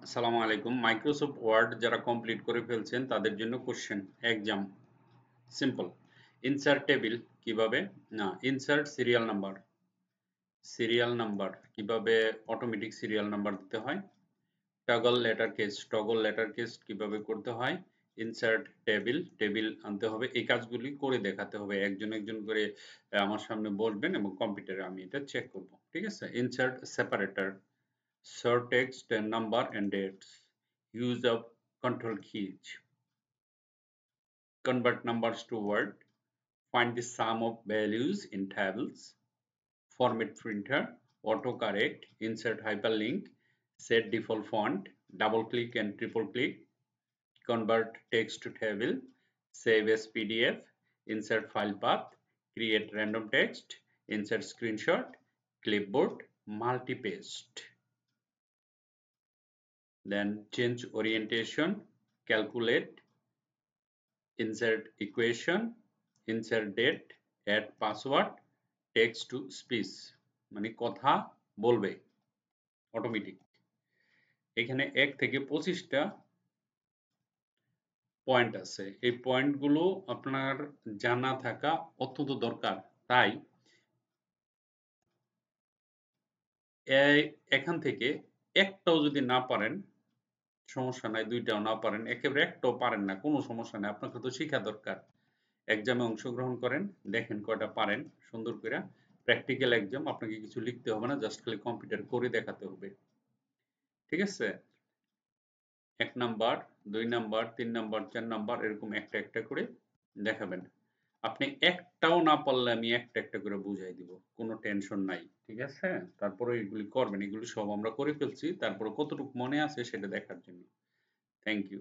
আসসালামু আলাইকুম। Microsoft word যারা কমপ্লিট করে ফেলছেন তাদের জন্য question exam simple. Insert table কিভাবে না ইনসার্ট সিরিয়াল নাম্বার কিভাবে অটোমেটিক সিরিয়াল নাম্বার দিতে হয়, টগল লেটার কেস কিভাবে করতে হয়, ইনসার্ট টেবিল আনতে হবে। এই কাজগুলি করে দেখাতে হবে। একজন একজন করে আমার সামনে বসবেন এবং কম্পিউটারে আমি এটা চেক করব। ঠিক আছে? Insert separator, sort text and number and dates, use of control keys, convert numbers to word, find the sum of values in tables, format printer, autocorrect, insert hyperlink, set default font, double click and triple click, convert text to table, save as PDF, insert file path, create random text, insert screenshot, clipboard, multi-paste. Then change orientation, calculate, insert equation, insert date, add password, text to speech মানে কথা বলবে automatic. এখানে 1 থেকে 25টা point আছে। এই পয়েন্টগুলো আপনার জানা থাকা অত্যন্ত দরকার। তাই এখান থেকে একটাও যদি না পারেন সমস্যা নাই, 2টাও না পারেন, একেবারে একটাও পারেন না, কোনো সমস্যা নাই। আপনাকে তো শিখা দরকার। এক্সামে অংশগ্রহণ করেন, দেখেন কয়টা পারেন সুন্দর করে। প্র্যাকটিক্যাল এক্সাম, আপনাকে কিছু লিখতে হবে না, জাস্ট খালি কম্পিউটার করে দেখাতে হবে। ঠিক আছে? 1 নাম্বার, 2 নাম্বার, 3 নাম্বার, 4 নাম্বার এরকম একটা একটা করে দেখাবেন। আপনি একটাও না পারলে আমি একটা একটা করে বুঝাই দিব। কোনো টেনশন নাই। ঠিক আছে? তারপরে এগুলি করবেন। এগুলি সব আমরা করে ফেলছি। তারপরে কতটুকু মনে আছে সেটা দেখার জন্য। Thank you.